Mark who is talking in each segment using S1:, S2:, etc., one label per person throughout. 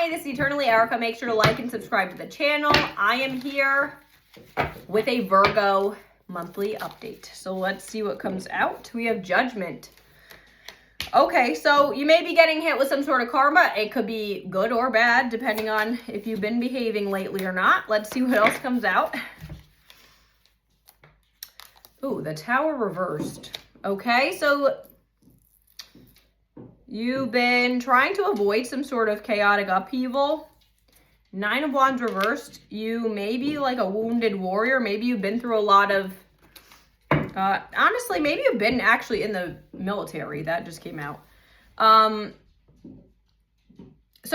S1: Hi, this is Eternally Erica. Make sure to like and subscribe to the channel. I am here with a Virgo monthly update. So let's see what comes out. We have Judgment. Okay, so you may be getting hit with some sort of karma. It could be good or bad, depending on if you've been behaving lately or not. Let's see what else comes out. Ooh, the Tower reversed. Okay, so you've been trying to avoid some sort of chaotic upheaval. Nine of Wands reversed. You may be like a wounded warrior. Maybe you've been through a lot of, honestly, maybe you've been actually in the military. That just came out. So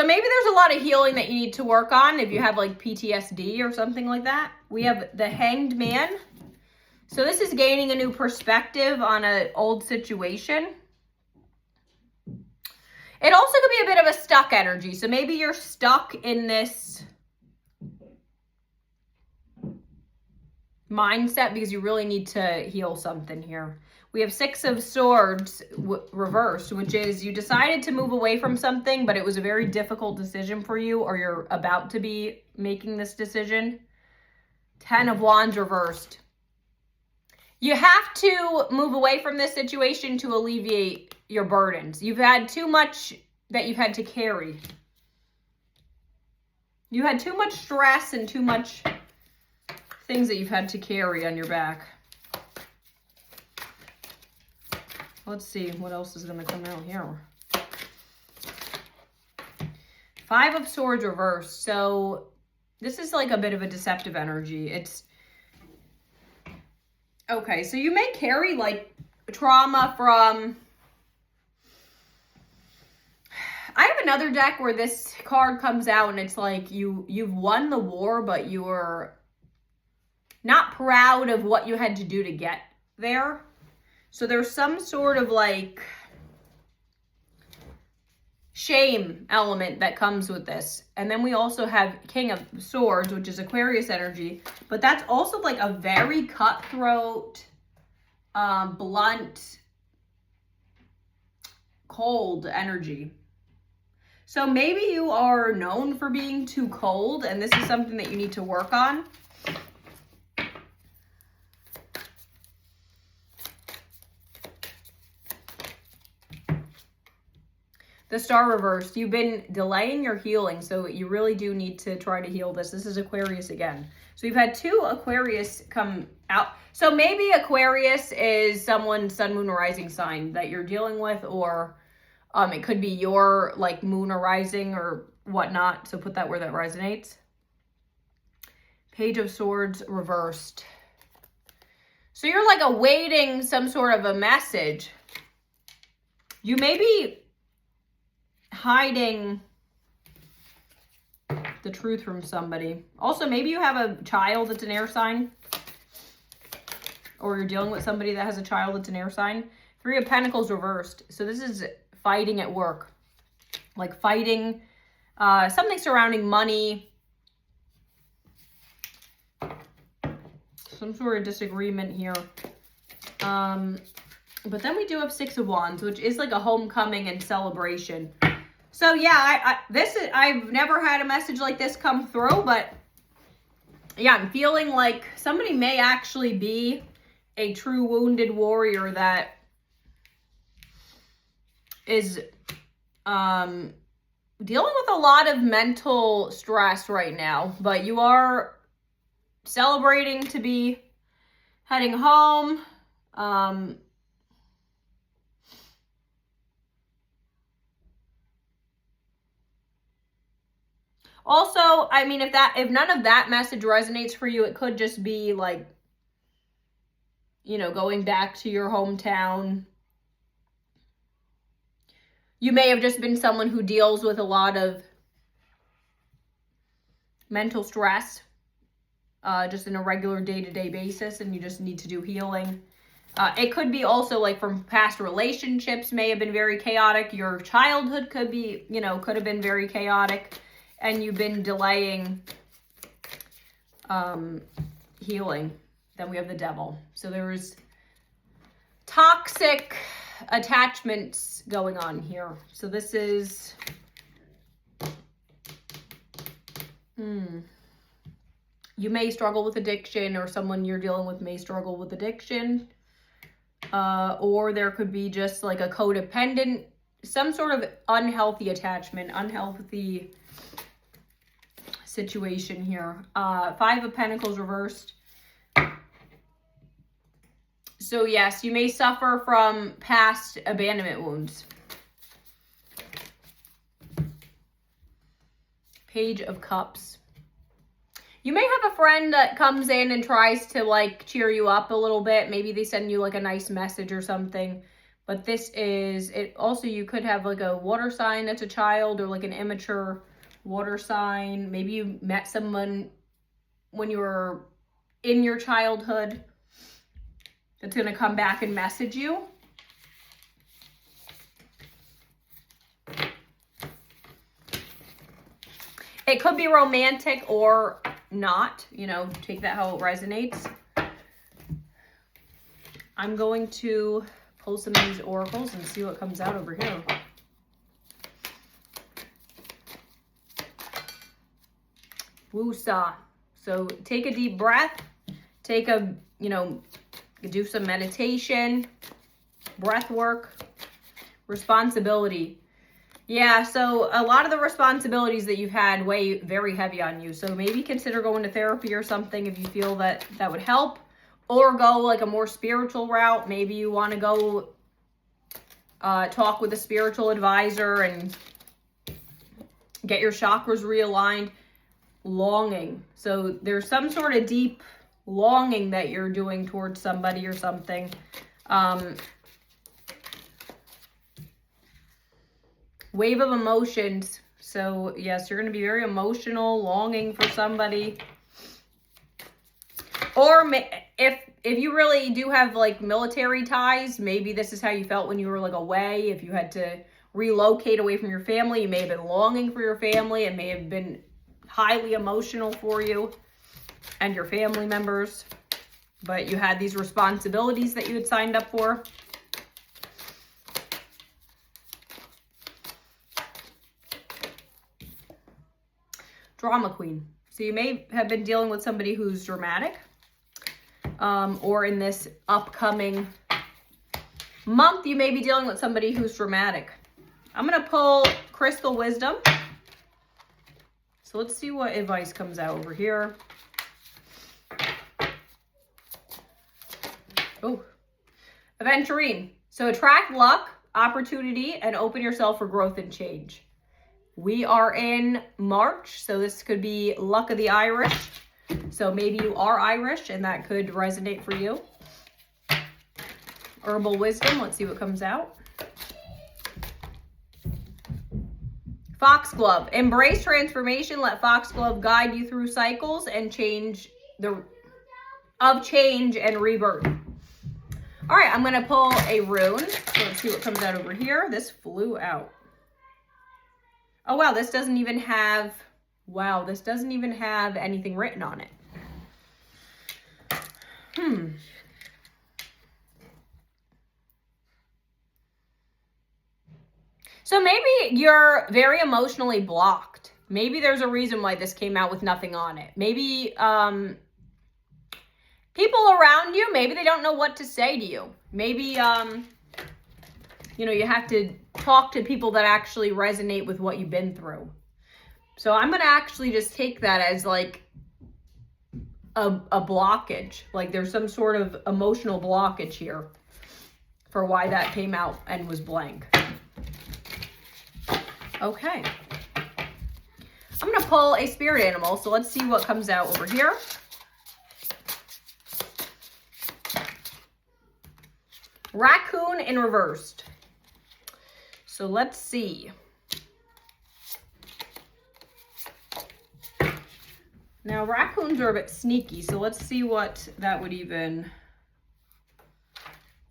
S1: maybe there's a lot of healing that you need to work on if you have like PTSD or something like that. We have the Hanged Man. So this is gaining a new perspective on an old situation. It also could be a bit of a stuck energy. So maybe you're stuck in this mindset because you really need to heal something here. We have Six of Swords reversed, which is you decided to move away from something, but it was a very difficult decision for you, or you're about to be making this decision. Ten of Wands reversed. You have to move away from this situation to alleviate your burdens. You've had too much that you've had to carry. You had too much stress and too much things that you've had to carry on your back. Let's see what else is going to come out here. Five of Swords reversed. So this is like a bit of a deceptive energy. It's okay. So you may carry like trauma from, I have another deck where this card comes out and it's like you've won the war, but you're not proud of what you had to do to get there. So there's some sort of like shame element that comes with this. And then we also have King of Swords, which is Aquarius energy, but that's also like a very cutthroat, blunt, cold energy. So maybe you are known for being too cold, and this is something that you need to work on. The Star reversed. You've been delaying your healing, so you really do need to try to heal this. This is Aquarius again. So we've had two Aquarius come out. So maybe Aquarius is someone's sun, moon, or rising sign that you're dealing with, or it could be your like moon or rising or whatnot. So put that where that resonates. Page of Swords reversed. So you're like awaiting some sort of a message. You may be hiding the truth from somebody. Also, maybe you have a child that's an air sign, or you're dealing with somebody that has a child that's an air sign. Three of Pentacles reversed. So this is fighting at work, like fighting something surrounding money, some sort of disagreement here. But then we do have Six of Wands, which is like a homecoming and celebration. So yeah, I've never had a message like this come through, but yeah, I'm feeling like somebody may actually be a true wounded warrior that is dealing with a lot of mental stress right now, but you are celebrating to be heading home. Also, I mean, if none of that message resonates for you, it could just be like, you know, going back to your hometown. You may have just been someone who deals with a lot of mental stress, just in a regular day-to-day basis, and you just need to do healing. It could be also like from past relationships may have been very chaotic. Your childhood could be, you know, could have been very chaotic, and you've been delaying healing. Then we have the Devil. So there was toxic attachments going on here. So this is You may struggle with addiction, or someone you're dealing with may struggle with addiction. Or there could be just like a codependent, some sort of unhealthy attachment, unhealthy situation here. 5 of Pentacles reversed. So yes, you may suffer from past abandonment wounds. Page of Cups. You may have a friend that comes in and tries to like cheer you up a little bit. Maybe they send you like a nice message or something. But this is it. Also, you could have like a water sign that's a child, or like an immature water sign. Maybe you met someone when you were in your childhood that's going to come back and message you. It could be romantic or not, you know, take that how it resonates. I'm going to pull some of these oracles and see what comes out over here. Woo-saw. So take a deep breath, take a, you know, do some meditation, breath work, responsibility. Yeah, so a lot of the responsibilities that you've had weigh very heavy on you. So maybe consider going to therapy or something if you feel that that would help. Or go like a more spiritual route. Maybe you want to go talk with a spiritual advisor and get your chakras realigned. Longing. So there's some sort of deep longing that you're doing towards somebody or something. Wave of emotions. So yes, you're going to be very emotional, longing for somebody. Or if you really do have like military ties, maybe this is how you felt when you were like away. If you had to relocate away from your family, you may have been longing for your family. It may have been highly emotional for you and your family members. But you had these responsibilities that you had signed up for. Drama queen. So you may have been dealing with somebody who's dramatic, or in this upcoming month, you may be dealing with somebody who's dramatic. I'm going to pull Crystal Wisdom. So let's see what advice comes out over here. Oh, Aventurine. So attract luck, opportunity, and open yourself for growth and change. We are in March, so this could be luck of the Irish. So maybe you are Irish and that could resonate for you. Herbal wisdom, let's see what comes out. Foxglove, embrace transformation. Let Foxglove guide you through cycles and change and rebirth. All right, I'm going to pull a rune. So let's see what comes out over here. This flew out. Oh, wow, this doesn't even have anything written on it. So maybe you're very emotionally blocked. Maybe there's a reason why this came out with nothing on it. Maybe people around you, maybe they don't know what to say to you. Maybe, you know, you have to talk to people that actually resonate with what you've been through. So I'm going to actually just take that as like a blockage. Like there's some sort of emotional blockage here for why that came out and was blank. Okay. I'm going to pull a spirit animal. So let's see what comes out over here. Raccoon in reversed. So let's see. Now, raccoons are a bit sneaky, so let's see what that would even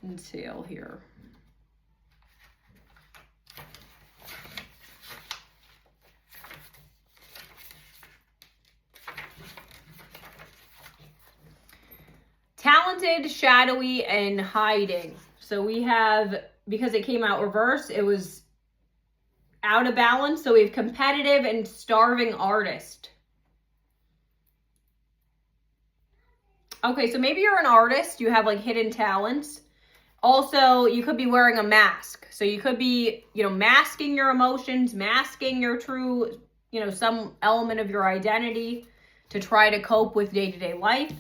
S1: entail here. Talented, shadowy, and hiding. So we have, because it came out reverse, it was out of balance. So we have competitive and starving artist. Okay, so maybe you're an artist. You have like hidden talents. Also, you could be wearing a mask. So you could be, masking your emotions, masking your true, some element of your identity to try to cope with day-to-day life.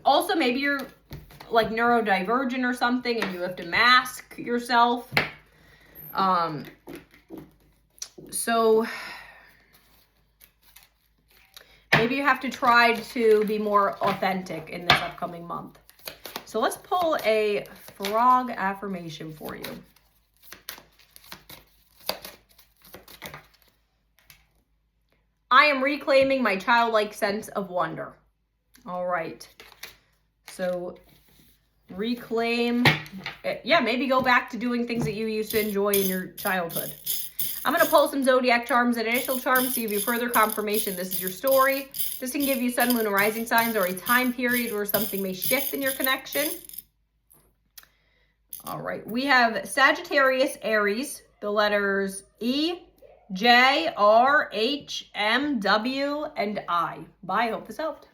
S1: Also, maybe you're like neurodivergent or something and you have to mask yourself. So maybe you have to try to be more authentic in this upcoming month. So let's pull a frog affirmation for you. I am reclaiming my childlike sense of wonder. All right. So reclaim, maybe go back to doing things that you used to enjoy in your childhood. I'm going to pull some zodiac charms and initial charms to give you further confirmation this is your story. This can give you sun, moon, and rising signs or a time period where something may shift in your connection. All right. We have Sagittarius, Aries, the letters E, J, R, H, M, W, and I. Bye. I hope this helped.